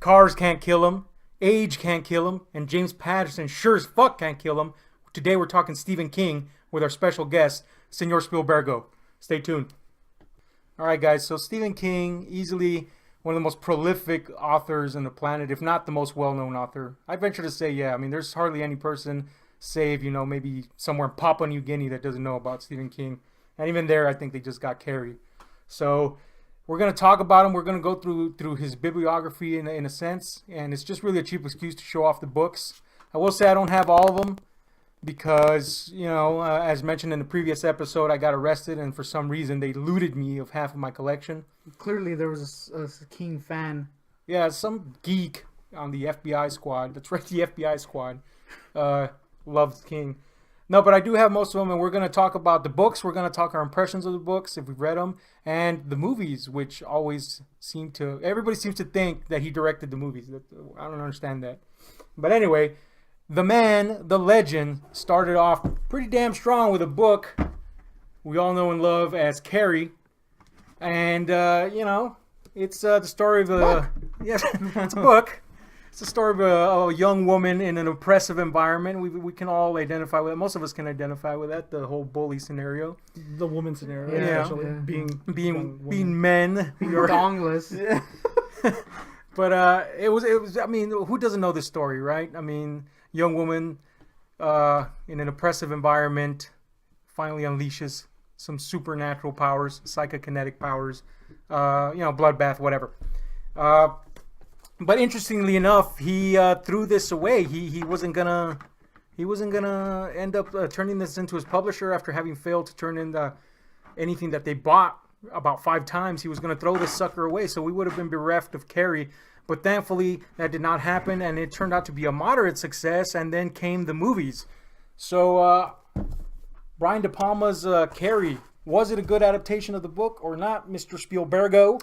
Cars can't kill him. Age can't kill him. And James Patterson sure as fuck can't kill him. Today we're talking Stephen King with our special guest, Senor Spielbergo. Stay tuned. Alright guys, so Stephen King, easily one of the most prolific authors on the planet, if not the most well-known author. I venture to say, yeah. I mean, there's hardly any person, save, maybe somewhere in Papua New Guinea that doesn't know about Stephen King. And even there, I think they just got Carrie. So we're going to talk about him. We're going to go through his bibliography in a sense. And it's just really a cheap excuse to show off the books. I will say I don't have all of them because, as mentioned in the previous episode, I got arrested. And for some reason, they looted me of half of my collection. Clearly, there was a King fan. Yeah, some geek on the FBI squad. That's right, the FBI squad. Loves King. No, but I do have most of them, and we're going to talk about the books. We're going to talk our impressions of the books, if we've read them, and the movies, which always everybody seems to think that he directed the movies. I don't understand that. But anyway, the man, the legend, started off pretty damn strong with a book we all know and love as Carrie. And, it's the story of a... Yes, it's a book. It's the story of a young woman in an oppressive environment. We can all identify with it. Most of us can identify with that, the whole bully scenario. The woman scenario, especially. Yeah. Being men. Being dongless. But it was, I mean, who doesn't know this story, right? I mean, young woman in an oppressive environment finally unleashes some supernatural powers, psychokinetic powers, bloodbath, whatever. But interestingly enough, he threw this away. He wasn't gonna end up turning this into his publisher after having failed to turn in anything that they bought about 5 times. He was gonna throw this sucker away, so we would have been bereft of Carrie. But thankfully, that did not happen, and it turned out to be a moderate success. And then came the movies. So Brian De Palma's Carrie. Was it a good adaptation of the book or not, Mr. Spielbergo?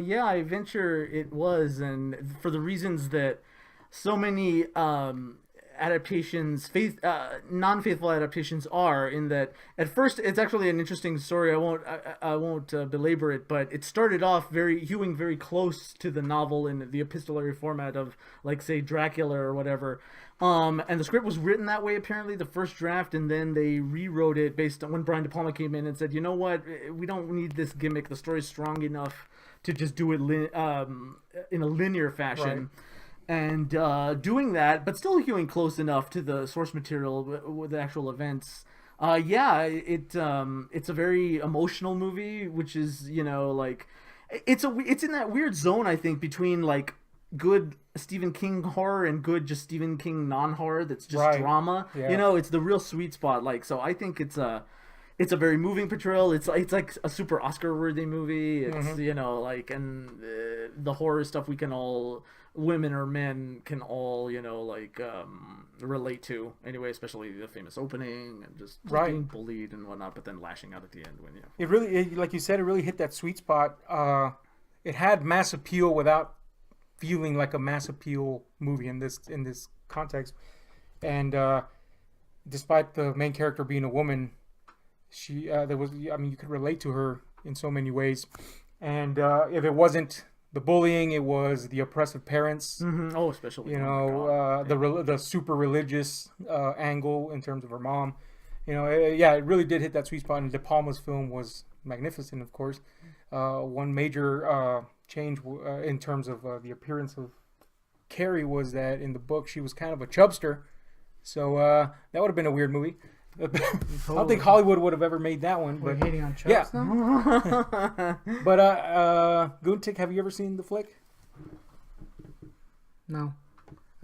Yeah, I venture it was, and for the reasons that so many adaptations, non-faithful adaptations are, in that at first it's actually an interesting story. I won't belabor it, but it started off hewing very close to the novel in the epistolary format of, like, say, Dracula or whatever. And the script was written that way, apparently, the first draft, and then they rewrote it based on when Brian De Palma came in and said, you know what, we don't need this gimmick. The story's strong enough to just do it in a linear fashion. Right. And doing that, but still hewing close enough to the source material with the actual events. It's a very emotional movie, which is, it's in that weird zone, I think, between, like, good Stephen King horror and good just Stephen King non-horror that's just drama. Yeah. It's the real sweet spot. Like, so I think it's a very moving portrayal. It's like a super Oscar-worthy movie. It's and the horror stuff we can all, women or men, can all relate to anyway. Especially the famous opening and just being bullied and whatnot, but then lashing out at the end when It really, like you said, it really hit that sweet spot. It had mass appeal without feeling like a mass appeal movie in this context. And despite the main character being a woman, you could relate to her in so many ways. And if it wasn't the bullying, it was the oppressive parents. Mm-hmm. Oh, especially the super religious angle in terms of her mom. It really did hit that sweet spot. And De Palma's film was magnificent, of course. One major change in terms of the appearance of Carrie was that in the book she was kind of a chubster, so that would have been a weird movie. I don't think Hollywood would have ever made that one. We're hating on chubs now. But Goontick, have you ever seen the flick? No,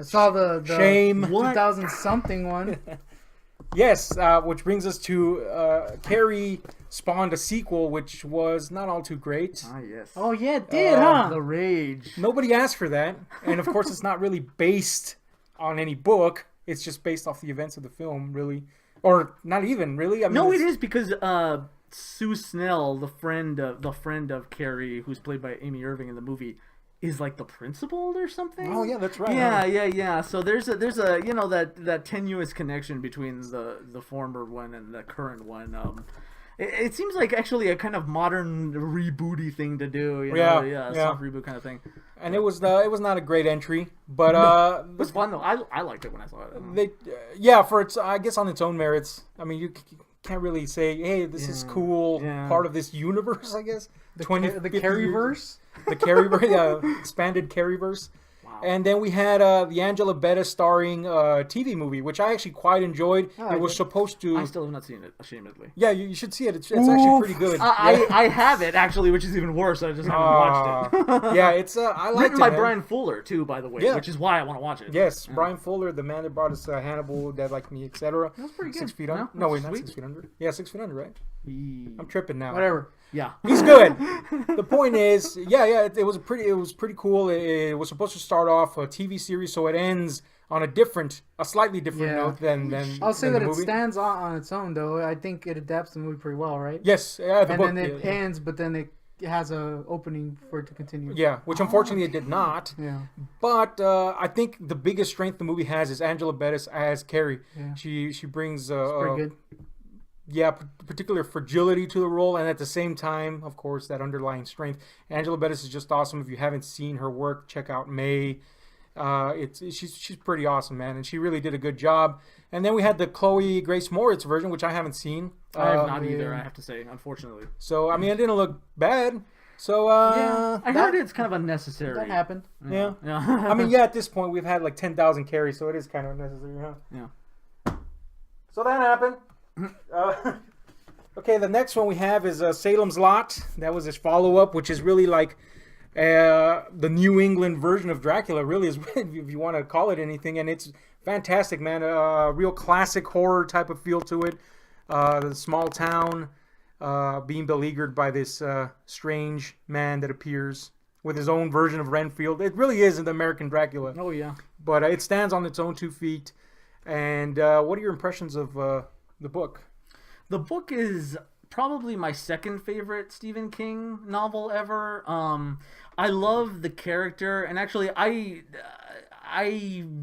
I saw the Shame 2000 something one. Yes, which brings us to Carrie spawned a sequel, which was not all too great. Ah, yes. Oh, yeah, it did, huh? The Rage. Nobody asked for that. And, of course, it's not really based on any book. It's just based off the events of the film, really. Or not even, really. I mean, no, it is, because Sue Snell, the friend of Carrie, who's played by Amy Irving in the movie, is like the principal or something. Oh yeah, that's right. Yeah. So there's a that tenuous connection between the former one and the current one. It seems like actually a kind of modern rebooty thing to do. You know? Yeah, A yeah. soft reboot kind of thing. And it was not a great entry, but It was fun though. I liked it when I saw it. they for its, I guess, on its own merits. I mean, you can't really say, hey, this is cool, part of this universe, I guess. The 50 Carrie years- verse. The Carrie, expanded Carrieverse. Wow. And then we had the Angela Bettis starring TV movie, which I actually quite enjoyed. I It was did. supposed to. I still have not seen it, ashamedly. Yeah, you should see it. It's actually pretty good. I have it actually, which is even worse. I just haven't watched it. Yeah, it's I liked Written it, by man. Brian Fuller too, by the way, Yeah. which is why I want to watch it. Yes, Brian Fuller, the man that brought us Hannibal, Dead Like Me, etc. That's pretty good. 6 Feet No, Under. that's No, wait, not sweet. 6 Feet Under. Yeah, 6 Feet Under, right? Ye- I'm tripping now. Whatever. Yeah. He's good. The point is, it was pretty cool. It was supposed to start off a TV series, so it ends on a slightly different Yeah. note than I'll say than that the it movie. stands on its own, though. I think it adapts the movie pretty well, right? Yes, yeah, the And book. then it yeah. ends, but then it has a opening for it to continue. Yeah, which unfortunately it did not. Yeah. But I think the biggest strength the movie has is Angela Bettis as Carrie. Yeah. She brings Pretty good. particular fragility to the role, and at the same time, of course, that underlying strength. Angela Bettis is just awesome. If you haven't seen her work, check out May. She's pretty awesome, man, and she really did a good job. And then we had the Chloe Grace Moritz version, which I haven't seen. I have not yeah. either, I have to say, unfortunately. So I mean, it didn't look bad. So I heard it's kind of unnecessary. That happened. yeah. Yeah. I mean, at this point we've had like 10,000 carries, so it is kind of unnecessary, huh? Yeah. So that happened. Okay, the next one we have is Salem's Lot. That was his follow-up, which is really like the New England version of Dracula, really, is if you want to call it anything. And it's fantastic, man. A real classic horror type of feel to it. The small town being beleaguered by this strange man that appears with his own version of Renfield. It really is an American Dracula. Oh yeah. But it stands on its own 2 feet. And what are your impressions of the book? The book is probably my second favorite Stephen King novel ever. I love the character, and actually I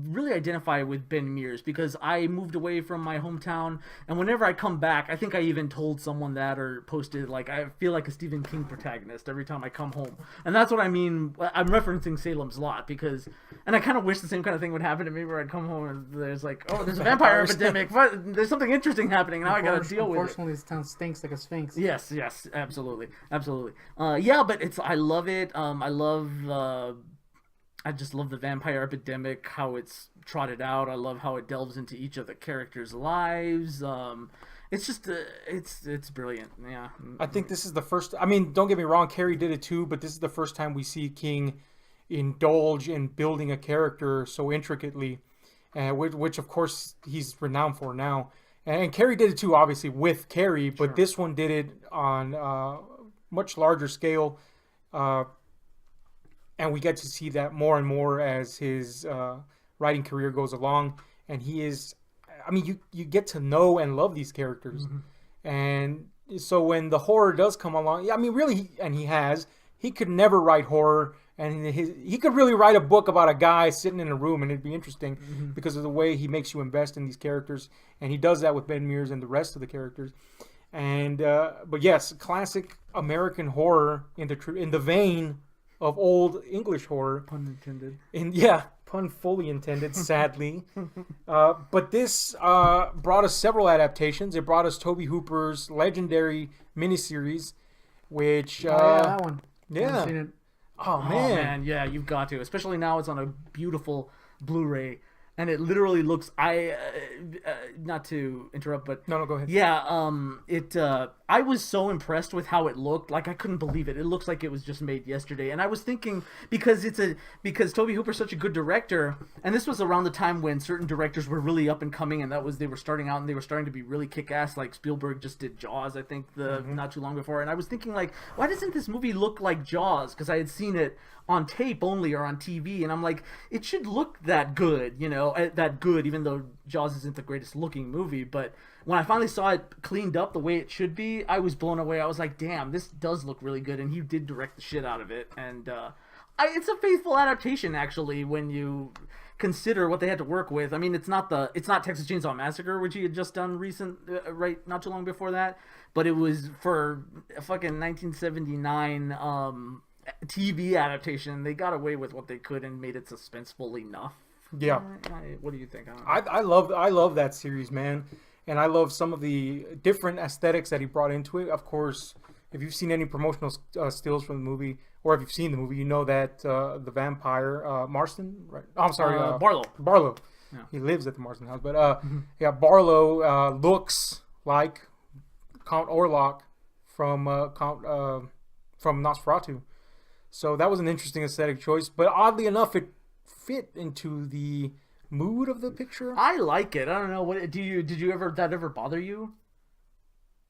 really identify with Ben Mears because I moved away from my hometown, and whenever I come back, I think I even told someone that or posted, like, I feel like a Stephen King protagonist every time I come home. And that's what I mean. I'm referencing Salem's Lot because, and I kind of wish the same kind of thing would happen to me where I'd come home and there's like, oh, there's a vampire epidemic, but there's something interesting happening, and now I gotta deal with it. Unfortunately, this town stinks like a sphinx. Yes, absolutely. Yeah, but I love it. I just love the vampire epidemic, how it's trotted out. I love how it delves into each of the characters' lives. It's just, it's brilliant. Yeah. I think this is the first. I mean, don't get me wrong, Carrie did it too, but this is the first time we see King indulge in building a character so intricately, which of course he's renowned for now. And Carrie did it too, obviously with Carrie, but Sure. this one did it on much larger scale, and we get to see that more and more as his writing career goes along. And he is, I mean, you get to know and love these characters, and so when the horror does come along, I mean, really, he could never write horror. And he could really write a book about a guy sitting in a room, and it'd be interesting because of the way he makes you invest in these characters, and he does that with Ben Mears and the rest of the characters. And but yes, classic American horror in the vein of old English horror. Pun intended. Pun fully intended, sadly. But this brought us several adaptations. It brought us Tobe Hooper's legendary miniseries, which yeah, that one. I yeah. haven't seen it. Oh Oh man. man, yeah, you've got to. Especially now it's on a beautiful Blu-ray, and it literally looks. Not to interrupt, but No, go ahead. yeah, I was so impressed with how it looked. Like, I couldn't believe it. It looks like it was just made yesterday. And I was thinking, because Tobe Hooper's such a good director, and this was around the time when certain directors were really up and coming, and they were starting out and they were starting to be really kick-ass. Like Spielberg just did Jaws, I think, not too long before. And I was thinking, like, why doesn't this movie look like Jaws? Because I had seen it on tape only or on TV, and I'm like, it should look that good, even though Jaws isn't the greatest looking movie. But when I finally saw it cleaned up the way it should be, I was blown away. I was like, damn, this does look really good, and he did direct the shit out of it. And it's a faithful adaptation, actually, when you consider what they had to work with. I mean, it's not Texas Chainsaw Massacre, which he had just done right not too long before that, but it was for a fucking 1979 TV adaptation. They got away with what they could and made it suspenseful enough. Yeah. What do you think? I don't know. I love that series, man, and I love some of the different aesthetics that he brought into it. Of course, if you've seen any promotional stills from the movie, or if you've seen the movie, you know that the vampire Marston, right? Oh, I'm sorry, Barlow. Barlow. Yeah. He lives at the Marston house, but yeah, Barlow looks like Count Orlok from Nosferatu. So that was an interesting aesthetic choice, but oddly enough, it fit into the mood of the picture. I like it. I don't know. Did you ever bother you?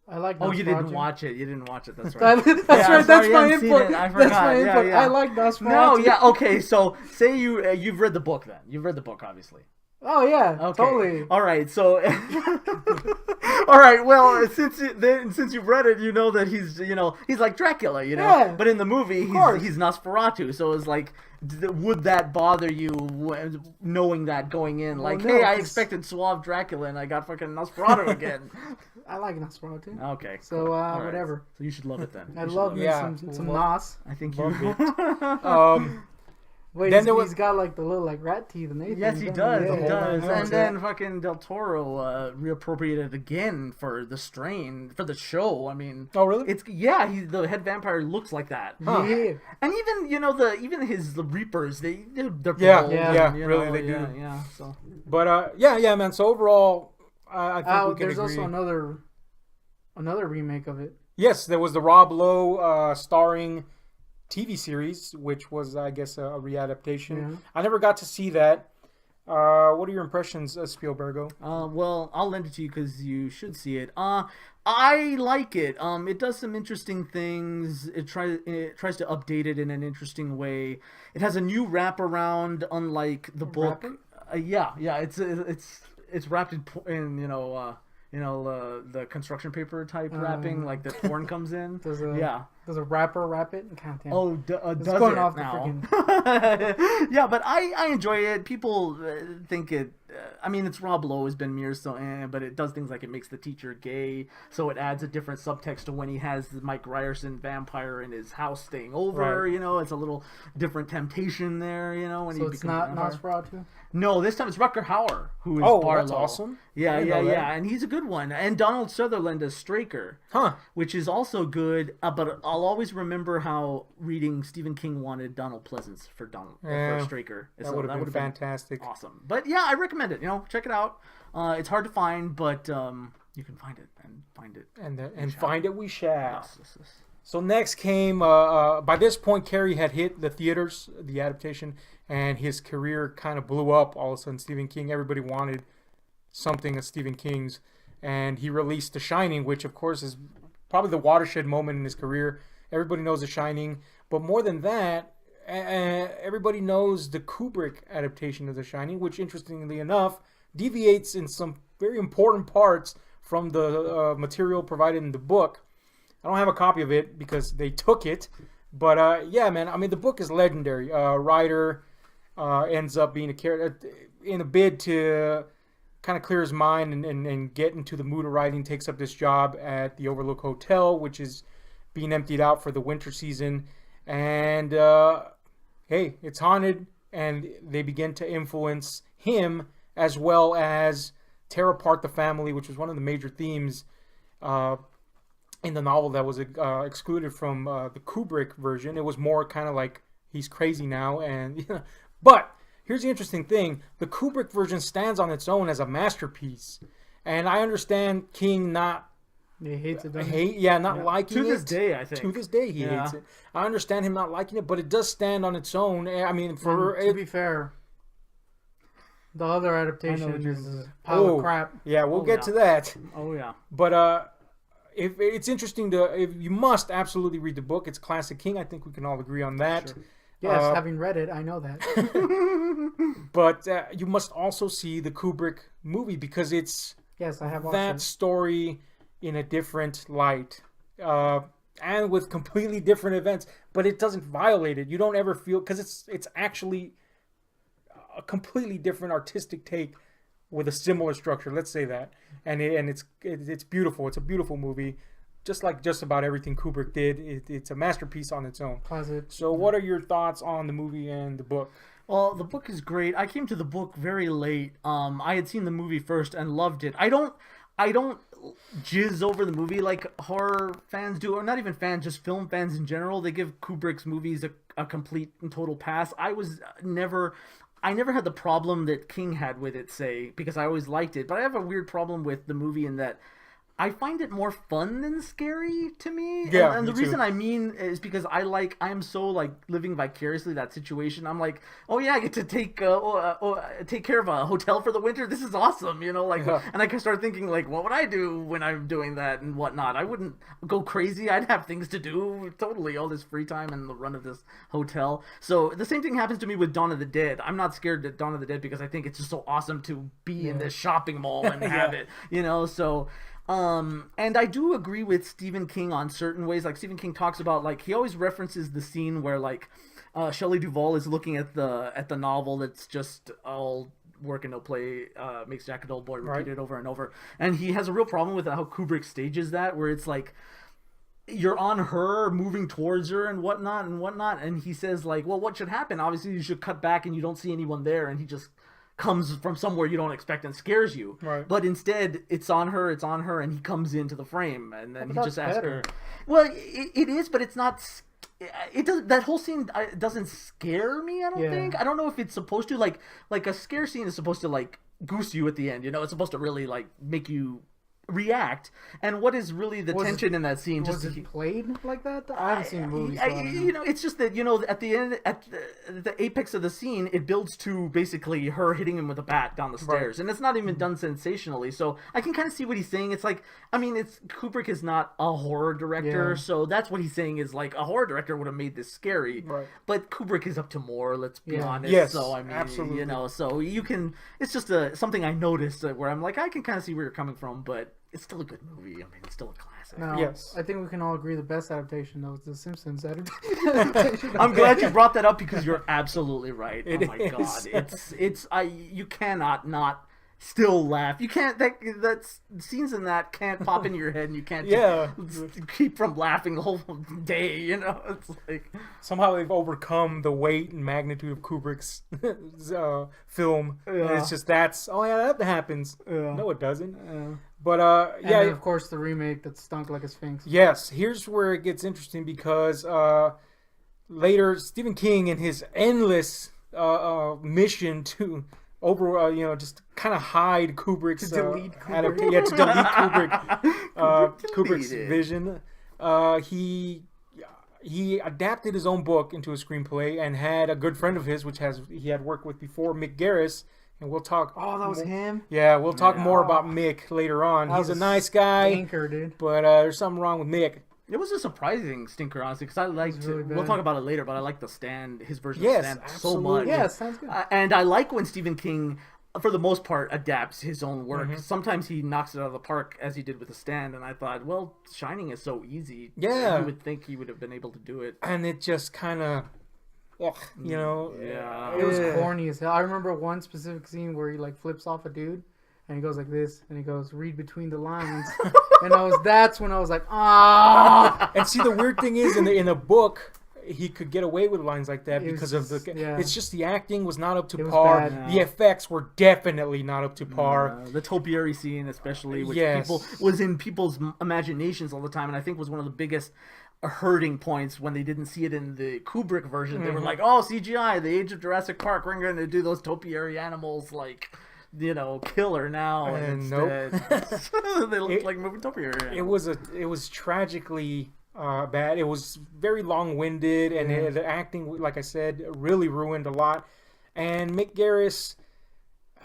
I like. Oh, you didn't Nosferatu. watch it. You didn't watch it. That's right. That's Yeah, right. That's sorry you my haven't seen input. it. I That's forgot. my Yeah, input. yeah. I like Nosferatu. No, yeah, okay. So say you've read the book then. You've read the book, obviously. Oh yeah, Okay. totally. All right. So, all right. Well, since you've read it, you know that he's like Dracula, you know. Yeah. But in the movie, course. he's Nosferatu. So it's like, would that bother you knowing that going in? Well, Like, no, hey, I 'cause- expected suave Dracula, and I got fucking Nosferatu again. I like Nosferatu. Okay. So cool. All right. whatever. So you should love it then. I You should love me Yeah. some Nos. I think you. Love it. Wait, Then there was- he's got like the little like rat teeth and everything. Yes, he doesn't does. Yeah, He yeah. does. yeah. And then fucking Del Toro reappropriated again for The Strain for the show. I mean, Oh, really? it's the head vampire looks like that. Huh. Yeah. And even the Reapers, they're Yeah, bold yeah, and, really, they yeah, do. Yeah, so But yeah, man. So overall, I think we can There's agree. also another remake of it. Yes, there was the Rob Lowe starring TV series, which was, I guess, a readaptation. Yeah. I never got to see that. What are your impressions, Spielbergo? well, I'll lend it to you because you should see it. I like it. It does some interesting things. It tries to update it in an interesting way. It has a new wraparound, unlike the book. Wrapper? Yeah. It's wrapped in the construction paper type wrapping, like the torn comes in. Does a rapper wrap it? God damn. Oh, does going it off the now? Yeah, but I enjoy it. People think it. I mean, it's Rob Lowe has been Mears, so but it does things like it makes the teacher gay, so it adds a different subtext to when he has the Mike Ryerson vampire in his house staying over. Right. You know, it's a little different temptation there. You know, when So he it's becomes a not vampire. Nosferatu. No, this time it's Rutger Hauer who is Oh, Barlow. that's awesome. Yeah, I didn't know that. and he's a good one. And Donald Sutherland as Straker, Huh. which is also good. But I'll always remember how reading Stephen King wanted Donald Pleasance for Straker. That So would have been would've fantastic. awesome. But yeah, I recommend it. You know, check it out. It's hard to find, but you can find it and find it. And find it we shall. Yes. So next came, by this point, Carrie had hit the theaters, the adaptation, and his career kind of blew up all of a sudden. Stephen King, everybody wanted something of Stephen King's, and he released The Shining, which of course is probably the watershed moment in his career. Everybody knows The Shining, but more than that, everybody knows the Kubrick adaptation of The Shining, which interestingly enough deviates in some very important parts from the material provided in the book. I don't have a copy of it because they took it, but yeah, man. I mean, the book is legendary. Ryder ends up being a character in a bid to kind of clear his mind and get into the mood of writing. Takes up this job at the Overlook Hotel, which is being emptied out for the winter season, and hey, it's haunted, and they begin to influence him as well as tear apart the family, which was one of the major themes in the novel that was excluded from the Kubrick version. It was more kind of like he's crazy now, and but here's the interesting thing: the Kubrick version stands on its own as a masterpiece, and I understand King not He hates it. liking it. To this day, I think. To this day, he hates it. I understand him not liking it, but it does stand on its own. I mean, To be fair, the other adaptation is a pile of crap. Yeah, we'll get yeah. to that. Oh yeah. But if it's interesting if you must absolutely read the book. It's classic King. I think we can all agree on that. Sure. Yes, having read it, I know that. But you must also see the Kubrick movie because it's Yes, I have watched that it. story in a different light. And with completely different events, but it doesn't violate it. You don't ever feel, because it's actually a completely different artistic take with a similar structure. Let's say that, and it's beautiful. It's a beautiful movie, just like just about everything Kubrick did. It's a masterpiece on its own. Closet. So, what are your thoughts on the movie and the book? Well, the book is great. I came to the book very late. I had seen the movie first and loved it. I don't jizz over the movie like horror fans do, or not even fans, just film fans in general. They give Kubrick's movies a complete and total pass. I never had the problem that King had with it, say, because I always liked it. But I have a weird problem with the movie in that I find it more fun than scary to me. Yeah, and the me reason too. I mean is because I'm so like living vicariously that situation. I'm like, oh yeah, I get to take care of a hotel for the winter. This is awesome, you know, like, and I can start thinking like, what would I do when I'm doing that and whatnot? I wouldn't go crazy. I'd have things to do, totally, all this free time and the run of this hotel. So the same thing happens to me with Dawn of the Dead. I'm not scared at Dawn of the Dead because I think it's just so awesome to be in this shopping mall and have it, you know, so. And I do agree with Stephen King on certain ways. Like Stephen King talks about, like, he always references the scene where like Shelley Duvall is looking at the novel that's just all work and no play, makes Jack a dull boy, repeat it over and over. And he has a real problem with how Kubrick stages that, where it's like you're on her moving towards her and whatnot, and he says like, well, what should happen? Obviously you should cut back and you don't see anyone there, and he just comes from somewhere you don't expect and scares you. Right. But instead, it's on her, and he comes into the frame, and then he just asks better. her. Well, it is, but it's not. It does. That whole scene doesn't scare me. I don't think. I don't know if it's supposed to. Like a scare scene is supposed to like goose you at the end. You know, it's supposed to really like make you react. And what is really the tension in that scene? Was it played like that? I haven't seen the movie. So you know, it's just that, you know, at the end, at the apex of the scene, it builds to basically her hitting him with a bat down the stairs, and it's not even done sensationally. So I can kind of see what he's saying. It's like, I mean, Kubrick is not a horror director, so that's what he's saying is like a horror director would have made this scary, but Kubrick is up to more. Let's be honest. Yes, so I mean, absolutely. you know, so you can. It's just something I noticed where I'm like, I can kind of see where you're coming from, but it's still a good movie. I mean, it's still a classic. No, Yes. I think we can all agree the best adaptation though is The Simpsons adaptation. I'm glad you brought that up because you're absolutely right. Oh my is. god, you cannot not still laugh. You can't. That's scenes in that can't pop in your head, and you can't keep from laughing the whole day. You know, it's like Somehow they've overcome the weight and magnitude of Kubrick's film. And it's just that happens. No, it doesn't. But And then, of course, the remake that stunk like a sphinx. yes, here's where it gets interesting because later Stephen King, in his endless mission to just kind of hide Kubrick's To delete Kubrick. to delete Kubrick, Kubrick's Delete it. vision. He adapted his own book into a screenplay and had a good friend of his, he had worked with before, Mick Garris. And we'll talk. Oh, that was him? Yeah, we'll talk more about Mick later on. He's a nice guy, Anchor, dude. but there's something wrong with Mick. it was a surprising stinker, honestly, because I liked. really We'll bad. talk about it later, but I like the Stand, his version Yes, of Stand so absolutely. much. Yeah, sounds good. And I like when Stephen King, for the most part, adapts his own work. Sometimes he knocks it out of the park, as he did with The Stand, and I thought, well, Shining is so easy. Yeah. You would think he would have been able to do it. And it just kind of, Yeah. It was corny as hell. I remember one specific scene where he like flips off a dude and he goes like this and he goes, read between the lines. And that's when I was like, ah. And see, the weird thing is, in the book, he could get away with lines like that It because was of just- yeah. It's just the acting was not up to It was par. bad. The effects were definitely not up to par. The topiary scene, especially, which Yes. was in people's imaginations all the time, and I think was one of the biggest hurting points when they didn't see it in the Kubrick version. They were like, "Oh, CGI, the Age of Jurassic Park. We're going to do those topiary animals like, killer now." And nope. instead, they look like moving topiary animals. It was tragically bad. It was very long-winded, and the acting, like I said, really ruined a lot. And Mick Garris,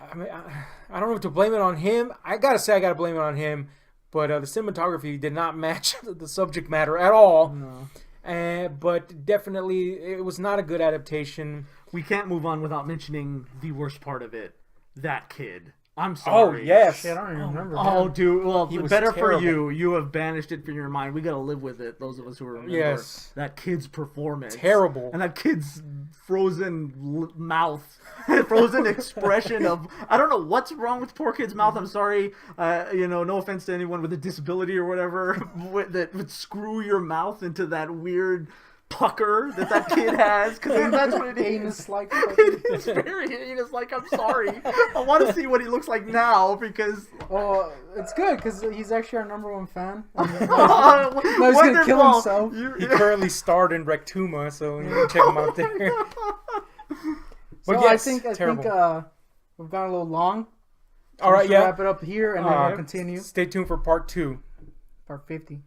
I mean, I don't know if to blame it on him. I gotta blame it on him. But the cinematography did not match the subject matter at all. No. But definitely, it was not a good adaptation. We can't move on without mentioning the worst part of it. That kid. I'm Oh sorry. yes. Shit, I don't even remember. Oh, that. dude. Well, He was better terrible. for you. You have banished it from your mind. We gotta live with it. Those of us who remember Yes. that kid's performance. Terrible. And that kid's frozen mouth, frozen expression of I don't know what's wrong with poor kid's mouth. I'm sorry. No offense to anyone with a disability or whatever that would screw your mouth into that weird pucker that kid has, because that's what it is. Anus like. It's very heinous. Like, I'm sorry. I want to see what he looks like now because Oh, it's good because he's actually our number one fan. no, he's gonna kill himself. He currently starred in Rectuma, so you can check him out there. So But yes, I think terrible. we've gone a little long. All right, We should yeah. wrap it up here and then we'll continue. Stay tuned for part 2. Part 50.